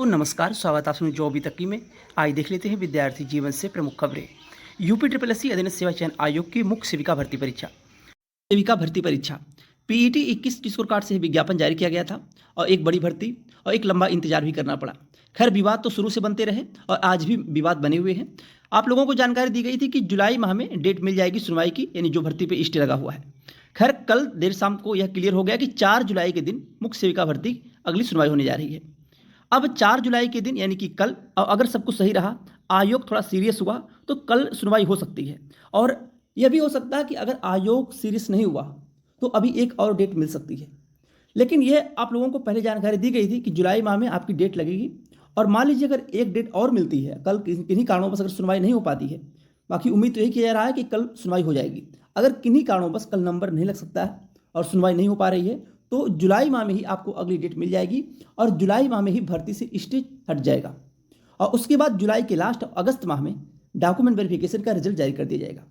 तो नमस्कार, स्वागत आप सभी जो अभी तक की में। आज देख लेते हैं विद्यार्थी जीवन से प्रमुख खबरें। यूपी ट्रिपल एस सी अधीनस्थ सेवा चयन आयोग की मुख्य सेविका भर्ती परीक्षा पीईटी 21 स्कोर कार्ड से विज्ञापन जारी किया गया था और एक बड़ी भर्ती और एक लंबा इंतजार भी करना पड़ा। खैर, विवाद तो शुरू से बनते रहे और आज भी विवाद बने हुए हैं। आप लोगों को जानकारी दी गई थी कि जुलाई माह में डेट मिल जाएगी सुनवाई की, यानी जो भर्ती पे स्टे लगा हुआ है। खैर, कल देर शाम को यह क्लियर हो गया कि 4 जुलाई के दिन मुख्य सेविका भर्ती अगली सुनवाई होने जा रही है। अब 4 जुलाई के दिन यानी कि कल, अगर सब कुछ सही रहा, आयोग थोड़ा सीरियस हुआ तो कल सुनवाई हो सकती है। और यह भी हो सकता है कि अगर आयोग सीरियस नहीं हुआ तो अभी एक और डेट मिल सकती है। लेकिन यह आप लोगों को पहले जानकारी दी गई थी कि जुलाई माह में आपकी डेट लगेगी। और मान लीजिए अगर एक डेट और मिलती है, कल किन्हीं कारणों बस अगर सुनवाई नहीं हो पाती है, बाकी उम्मीद तो यही किया जा रहा है कि कल सुनवाई हो जाएगी। अगर किन्हीं कारणों बस कल नंबर नहीं लग सकता है और सुनवाई नहीं हो पा रही है तो जुलाई माह में ही आपको अगली डेट मिल जाएगी और जुलाई माह में ही भर्ती से स्टे हट जाएगा। और उसके बाद जुलाई के लास्ट अगस्त माह में डॉक्यूमेंट वेरिफिकेशन का रिजल्ट जारी कर दिया जाएगा।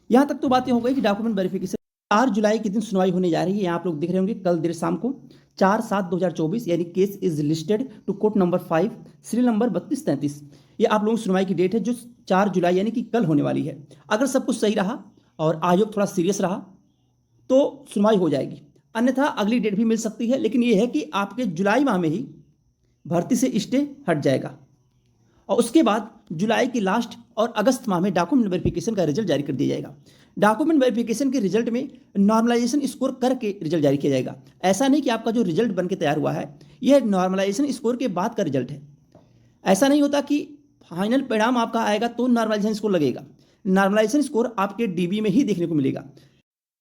यहाँ तक तो बातें हो गई कि डॉक्यूमेंट वेरिफिकेशन 4 जुलाई के दिन सुनवाई होने जा रही है। यहाँ आप लोग देख रहे होंगे कल देर शाम को 4/7/2024, यानी case is listed to court number 5 serial number 3233। ये आप लोगों की सुनवाई की डेट है जो 4 जुलाई यानी कि कल होने वाली है। अगर सब कुछ सही रहा और आयोग थोड़ा सीरियस रहा तो सुनवाई हो जाएगी, अन्यथा अगली डेट भी मिल सकती है। लेकिन यह है कि आपके जुलाई माह में ही भर्ती से स्टे हट जाएगा और उसके बाद जुलाई की लास्ट और अगस्त माह में डॉक्यूमेंट वेरिफिकेशन का रिजल्ट जारी कर दिया जाएगा। डॉक्यूमेंट वेरिफिकेशन के रिजल्ट में नॉर्मलाइजेशन स्कोर करके रिजल्ट जारी किया जाएगा। ऐसा नहीं कि आपका जो रिजल्ट बन के तैयार हुआ है यह नॉर्मलाइजेशन स्कोर के बाद का रिजल्ट है। ऐसा नहीं होता कि फाइनल परिणाम आपका आएगा तो नॉर्मलाइजेशन स्कोर लगेगा। नॉर्मलाइजेशन स्कोर आपके डीबी में ही देखने को मिलेगा।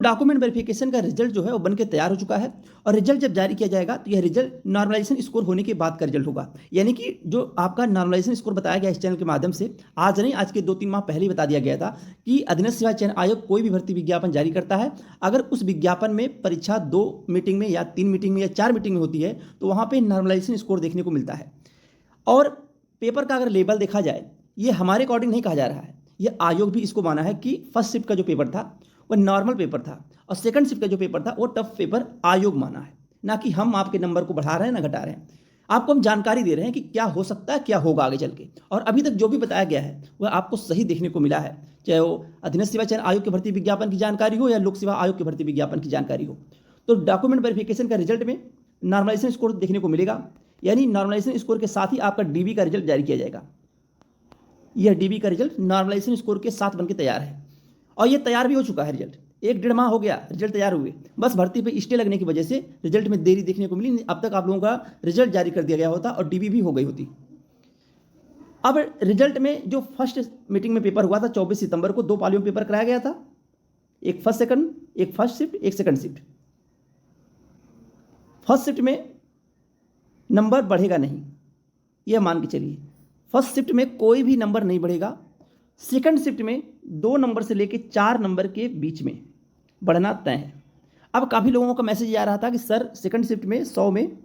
डॉक्यूमेंट वेरिफिकेशन का रिजल्ट जो है वो बनके तैयार हो चुका है और रिजल्ट जब जारी किया जाएगा तो यह रिजल्ट नॉर्मलाइजेशन स्कोर होने के बाद का रिजल्ट होगा। यानी कि जो आपका नॉर्मलाइजेशन स्कोर बताया गया इस चैनल के माध्यम से, आज नहीं, आज के 2-3 माह पहले ही बता दिया गया था कि अधीनस्थ सेवा चयन आयोग कोई भी भर्ती विज्ञापन जारी करता है, अगर उस विज्ञापन में परीक्षा 2 मीटिंग में या 3 मीटिंग में या 4 मीटिंग में होती है तो वहाँ पर नॉर्मलाइजेशन स्कोर देखने को मिलता है। और पेपर का अगर लेवल देखा जाए, ये हमारे अकॉर्डिंग नहीं कहा जा रहा है, यह आयोग भी इसको माना है कि फर्स्ट शिफ्ट का जो पेपर था वह नॉर्मल पेपर था और सेकंड शिफ्ट का जो पेपर था वो टफ पेपर आयोग माना है, ना कि हम आपके नंबर को बढ़ा रहे हैं ना घटा रहे हैं। आपको हम जानकारी दे रहे हैं कि क्या हो सकता है, क्या होगा आगे चल के। और अभी तक जो भी बताया गया है वह आपको सही देखने को मिला है, चाहे वो अधीनस्थ सेवा चयन आयोग के भर्ती विज्ञापन की जानकारी हो या लोक सेवा आयोग के भर्ती विज्ञापन की जानकारी हो। तो डॉक्यूमेंट वेरिफिकेशन का रिजल्ट में नॉर्मलाइजेशन स्कोर देखने को मिलेगा, यानी नॉर्मलाइजेशन स्कोर के साथ ही आपका डीबी का रिजल्ट जारी किया जाएगा। यह डीबी का रिजल्ट नॉर्मलाइजेशन स्कोर के साथ बनकर तैयार है और यह तैयार भी हो चुका है। रिजल्ट 1-1.5 माह हो गया रिजल्ट तैयार हुए, बस भर्ती पे स्टे लगने की वजह से रिजल्ट में देरी देखने को मिली। अब तक आप लोगों का रिजल्ट जारी कर दिया गया होता और डीबी भी हो गई होती। अब रिजल्ट में जो फर्स्ट मीटिंग में पेपर हुआ था 24 सितंबर को, 2 पालियों में पेपर कराया गया था, एक फर्स्ट सेकंड, एक फर्स्ट शिफ्ट, एक सेकंड शिफ्ट। फर्स्ट शिफ्ट में नंबर बढ़ेगा नहीं, यह मान के चलिए। फर्स्ट शिफ्ट में कोई भी नंबर नहीं बढ़ेगा। सेकंड शिफ्ट में 2 नंबर से लेकर 4 नंबर के बीच में बढ़ना तय है। अब काफ़ी लोगों का मैसेज आ रहा था कि सर सेकंड शिफ्ट में 100 में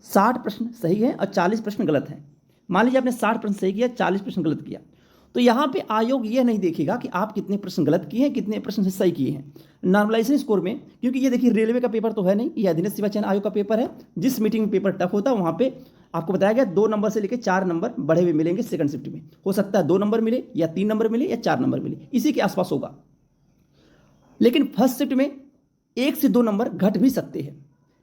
60 प्रश्न सही हैं और 40 प्रश्न गलत हैं। मान लीजिए आपने 60 प्रश्न सही किया, 40 प्रश्न गलत किया, तो यहाँ पे आयोग यह नहीं देखेगा कि आप कितने प्रश्न गलत किए हैं, कितने प्रश्न सही किए हैं नॉर्मलाइजेशन स्कोर में। क्योंकि ये देखिए रेलवे का पेपर तो है नहीं, ये अधीनस्थ सेवा चयन आयोग का पेपर है। जिस मीटिंग में पेपर टफ होता है वहाँ पे आपको बताया गया 2 नंबर से लेकर 4 नंबर बढ़े हुए मिलेंगे सेकंड शिफ्ट में। हो सकता है 2 नंबर मिले या 3 नंबर मिले या 4 नंबर मिले, इसी के आसपास होगा। लेकिन फर्स्ट शिफ्ट में 1 से 2 नंबर घट भी सकते हैं,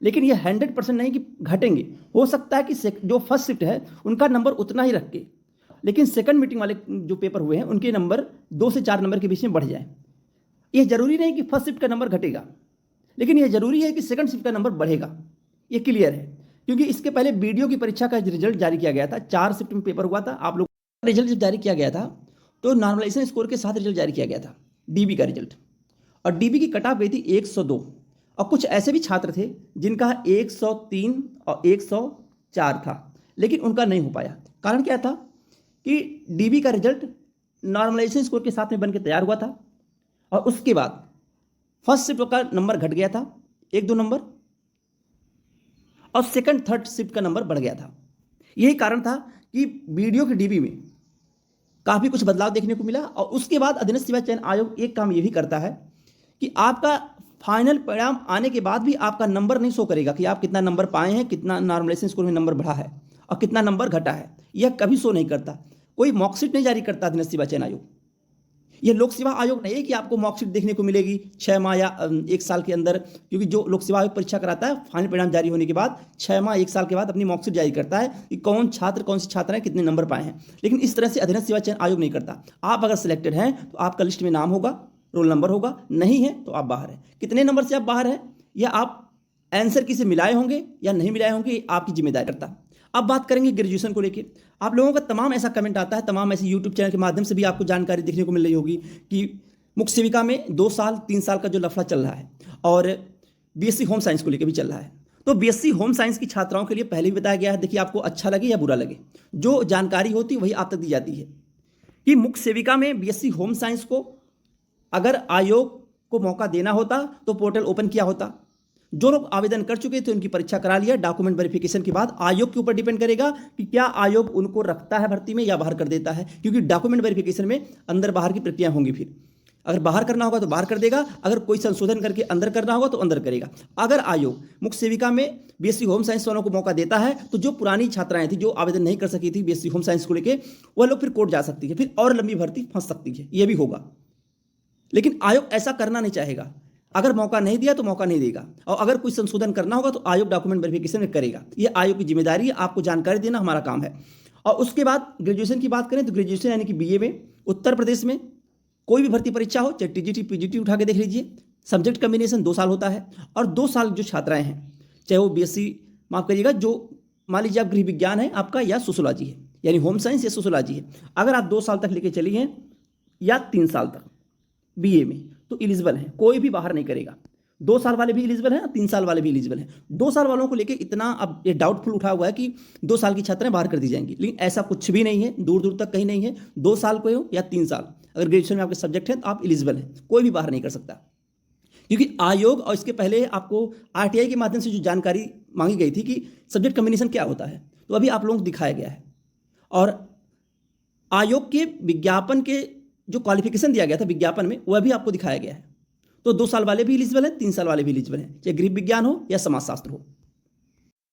लेकिन यह 100% नहीं कि घटेंगे। हो सकता है कि जो फर्स्ट शिफ्ट है उनका नंबर उतना ही रख के, लेकिन सेकंड मीटिंग वाले जो पेपर हुए हैं उनके नंबर 2 से 4 नंबर के बीच में बढ़ जाए। यह जरूरी नहीं कि फर्स्ट शिफ्ट का नंबर घटेगा, लेकिन यह जरूरी है कि सेकंड शिफ्ट का नंबर बढ़ेगा। यह क्लियर है, क्योंकि इसके पहले बीडीओ की परीक्षा का रिजल्ट जारी किया गया था। 4 शिफ्ट में पेपर हुआ था। आप लोग रिजल्ट जब जारी किया गया था तो नॉर्मलाइजेशन स्कोर के साथ रिजल्ट जारी किया गया था, डीबी का रिजल्ट। और डीबी की कट ऑफ गई थी 102 और कुछ ऐसे भी छात्र थे जिनका 103 और 104 था, लेकिन उनका नहीं हो पाया। कारण क्या था कि डीबी का रिजल्ट नॉर्मलाइजेशन स्कोर के साथ में बनकर तैयार हुआ था और उसके बाद फर्स्ट शिफ्ट का नंबर घट गया था 1-2 नंबर और सेकंड थर्ड शिफ्ट का नंबर बढ़ गया था। यही कारण था कि वीडियो की डीबी में काफ़ी कुछ बदलाव देखने को मिला। और उसके बाद अधीनस्थ सेवा चयन आयोग एक काम ये भी करता है कि आपका फाइनल परिणाम आने के बाद भी आपका नंबर नहीं शो करेगा कि आप कितना नंबर पाए हैं, कितना नॉर्मलाइजेशन स्कोर में नंबर बढ़ा है। और कितना नंबर घटा है, यह कभी शो नहीं करता। कोई मॉर्कशीट नहीं जारी करता अधीनस्थ सेवा चयन आयोग। यह लोक सेवा आयोग नहीं है कि आपको मॉर्कशीट देखने को मिलेगी 6 माह या 1 साल के अंदर, क्योंकि जो लोक सेवा आयोग परीक्षा कराता है फाइनल परिणाम जारी होने के बाद 6 माह 1 साल के बाद अपनी मॉर्कशीट जारी करता है कि कौन छात्र कौन सी छात्राएं कितने नंबर पाए हैं। लेकिन इस तरह से अधीनस्थ सेवा चयन आयोग नहीं करता। आप अगर सिलेक्टेड हैं तो आपका लिस्ट में नाम होगा, रोल नंबर होगा, नहीं है तो आप बाहर हैं। कितने नंबर से आप बाहर हैं या आप आंसर की से मिलाए होंगे या नहीं मिलाए होंगे, ये आपकी जिम्मेदारी करता। अब बात करेंगे ग्रेजुएशन को लेके। आप लोगों का तमाम ऐसा कमेंट आता है, तमाम ऐसे यूट्यूब चैनल के माध्यम से भी आपको जानकारी देखने को मिल रही होगी कि मुख्य सेविका में 2 साल 3 साल का जो लफड़ा चल रहा है और बीएससी होम साइंस को लेकर भी चल रहा है। तो बीएससी होम साइंस की छात्राओं के लिए पहले भी बताया गया है, देखिए आपको अच्छा लगे या बुरा लगे, जो जानकारी होती है वही आप तक दी जाती है कि मुख्य सेविका में बीएससी होम साइंस को अगर आयोग को मौका देना होता तो पोर्टल ओपन किया होता। जो लोग आवेदन कर चुके थे उनकी परीक्षा करा लिया। डॉक्यूमेंट वेरिफिकेशन के बाद आयोग के ऊपर डिपेंड करेगा कि क्या आयोग उनको रखता है भर्ती में या बाहर कर देता है, क्योंकि डॉक्यूमेंट वेरिफिकेशन में अंदर बाहर की प्रक्रिया होंगी। फिर अगर बाहर करना होगा तो बाहर कर देगा, अगर कोई संशोधन करके अंदर करना होगा तो अंदर करेगा। अगर आयोग मुख्य सेविका में बीएससी होम साइंस वालों को मौका देता है तो जो पुरानी छात्राएं थी जो आवेदन नहीं कर सकी थी बीएससी होम साइंस को लेकर, वह लोग फिर कोर्ट जा सकती है, फिर और लंबी भर्ती फंस सकती है, यह भी होगा। लेकिन आयोग ऐसा करना नहीं चाहेगा। अगर मौका नहीं दिया तो मौका नहीं देगा, और अगर कोई संशोधन करना होगा तो आयोग डॉक्यूमेंट वेरिफिकेशन में करेगा। ये आयोग की जिम्मेदारी है, आपको जानकारी देना हमारा काम है। और उसके बाद ग्रेजुएशन की बात करें तो ग्रेजुएशन यानी कि बीए में उत्तर प्रदेश में कोई भी भर्ती परीक्षा हो, चाहे टीजीटी पीजीटी उठा के देख लीजिए, सब्जेक्ट कम्बिनेशन 2 साल होता है। और 2 साल जो छात्राएं हैं, चाहे वो बीएससी माफ करिएगा, जो मान लीजिए आप गृह विज्ञान है आपका या सोशोलॉजी है, यानी होम साइंस या सोशोलॉजी है, अगर आप 2 साल तक लेके चली हैं या 3 साल तक बीए में तो एलिजिबल हैं, कोई भी बाहर नहीं करेगा। 2 साल वाले भी एलिजिबल हैं, 3 साल वाले भी एलिजिबल हैं। 2 साल वालों को लेके इतना अब ये डाउटफुल उठा हुआ है कि 2 साल की छात्राएं बाहर कर दी जाएंगी, लेकिन ऐसा कुछ भी नहीं है, दूर दूर तक कहीं नहीं है। 2 साल को हो या 3 साल, अगर ग्रेजुएशन में आपके सब्जेक्ट है तो आप एलिजिबल हैं, कोई भी बाहर नहीं कर सकता। क्योंकि आयोग और इसके पहले आपको आरटीआई के माध्यम से जो जानकारी मांगी गई थी कि सब्जेक्ट कम्बिनेशन क्या होता है, तो अभी आप लोगों को दिखाया गया है। और आयोग के विज्ञापन के जो क्वालिफिकेशन दिया गया था विज्ञापन में, वह भी आपको दिखाया गया है। तो 2 साल वाले भी एलिजिबल हैं, 3 साल वाले भी एलिजिबल हैं, चाहे गृह विज्ञान हो या समाजशास्त्र हो।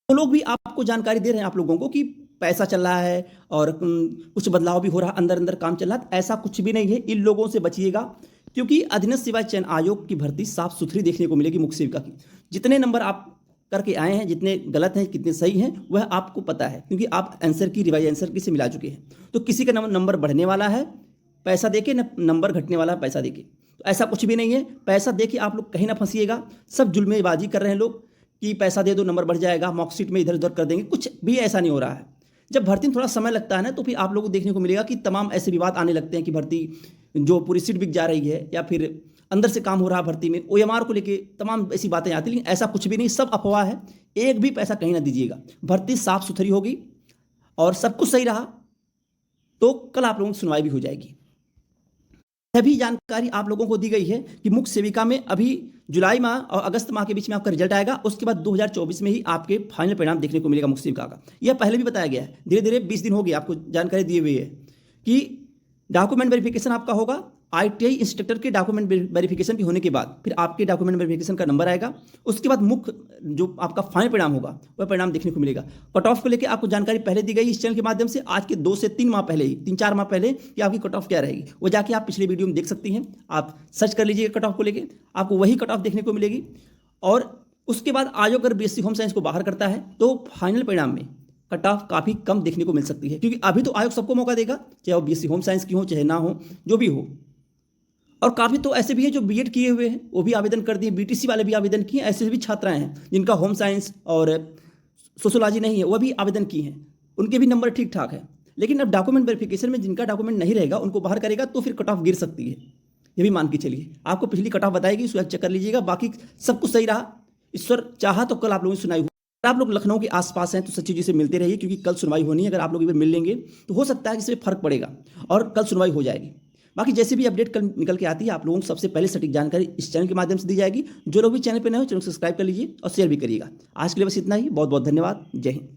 तो लोग भी आपको जानकारी दे रहे हैं आप लोगों को कि पैसा चल रहा है और कुछ बदलाव भी हो रहा है, अंदर अंदर काम चल रहा है। ऐसा कुछ भी नहीं है, इन लोगों से बचिएगा, क्योंकि अधीनस्थ सेवा चयन आयोग की भर्ती साफ सुथरी देखने को मिलेगी। मुख्य सेविका की जितने नंबर आप करके आए हैं, जितने गलत हैं कितने सही हैं, वह आपको पता है, क्योंकि आप आंसर की रिवाइज आंसर की से मिला चुके हैं। तो किसी का नंबर बढ़ने वाला है पैसा देके, न नंबर घटने वाला है पैसा देके, तो ऐसा कुछ भी नहीं है। पैसा देके आप लोग कहीं ना फंसिएगा। सब जुल्मेबाजी कर रहे हैं लोग कि पैसा दे दो नंबर बढ़ जाएगा, मॉर्कशीट में इधर उधर कर देंगे, कुछ भी ऐसा नहीं हो रहा है। जब भर्ती में थोड़ा समय लगता है ना, तो फिर आप लोगों को देखने को मिलेगा कि तमाम ऐसे विवाद आने लगते हैं कि भर्ती जो पूरी सीट बिक जा रही है या फिर अंदर से काम हो रहा है भर्ती में, ओएमआर को लेके तमाम ऐसी बातें आती, लेकिन ऐसा कुछ भी नहीं, सब अफवाह है। एक भी पैसा कहीं ना दीजिएगा। भर्ती साफ सुथरी होगी और सब कुछ सही रहा तो कल आप लोगों की सुनवाई भी हो जाएगी। सभी जानकारी आप लोगों को दी गई है कि मुख्य सेविका में अभी जुलाई माह और अगस्त माह के बीच में आपका रिजल्ट आएगा। उसके बाद 2024 में ही आपके फाइनल परिणाम देखने को मिलेगा मुख्य सेविका का। यह पहले भी बताया गया है, धीरे धीरे 20 दिन हो गए आपको जानकारी दी हुई है कि डॉक्यूमेंट वेरिफिकेशन आपका होगा। आईटीआई इंस्ट्रक्टर के डॉक्यूमेंट वेरिफिकेशन के होने के बाद फिर आपके डॉक्यूमेंट वेरिफिकेशन का नंबर आएगा। उसके बाद मुख्य जो आपका फाइनल परिणाम होगा वह परिणाम देखने को मिलेगा। कट ऑफ को लेकर आपको जानकारी पहले दी गई इस चैनल के माध्यम से, आज के 2 से 3 माह पहले ही, 3-4 माह पहले कि आपकी कट ऑफ क्या रहेगी, वो जाके आप पिछले वीडियो में देख सकती हैं। आप सर्च कर लीजिएगा कट ऑफ को लेकर, आपको वही कट ऑफ देखने को मिलेगी। और उसके बाद आयोग अगर बीएससी होम साइंस को बाहर करता है तो फाइनल परिणाम में कट ऑफ काफ़ी कम देखने को मिल सकती है, क्योंकि अभी तो आयोग सबको मौका देगा, चाहे वो बीएससी होम साइंस की हो चाहे ना हो, जो भी हो। और काफ़ी तो ऐसे भी हैं जो बीएड किए हुए हैं, वो भी आवेदन कर दिए, बीटीसी वाले भी आवेदन किए। ऐसे भी छात्राएं हैं जिनका होम साइंस और सोशोलॉजी नहीं है, वह भी आवेदन किए हैं, उनके भी नंबर ठीक ठाक है। लेकिन अब डॉक्यूमेंट वेरिफिकेशन में जिनका डॉक्यूमेंट नहीं रहेगा उनको बाहर करेगा तो फिर कट ऑफ गिर सकती है। ये भी मान के चलिए, आपको पिछली कट ऑफ बताएगी, उसको चेक कर लीजिएगा। बाकी सब कुछ सही रहा, ईश्वर चाहा तो कल आप लोगों की सुनाई हो। अगर आप लोग लखनऊ के आसपास हैं तो सच्ची जी से मिलते रहिए, क्योंकि कल सुनवाई होनी है। अगर आप लोग इधर मिल लेंगे तो हो सकता है कि इसमें फर्क पड़ेगा और कल सुनवाई हो जाएगी। बाकी जैसे भी अपडेट कल निकल के आती है आप लोगों को सबसे पहले सटीक जानकारी इस चैनल के माध्यम से दी जाएगी। जो लोग भी चैनल पर नए हो चैनल को सब्सक्राइब कर लीजिए और शेयर भी करिएगा। आज के लिए बस इतना ही, बहुत बहुत धन्यवाद। जय हिंद।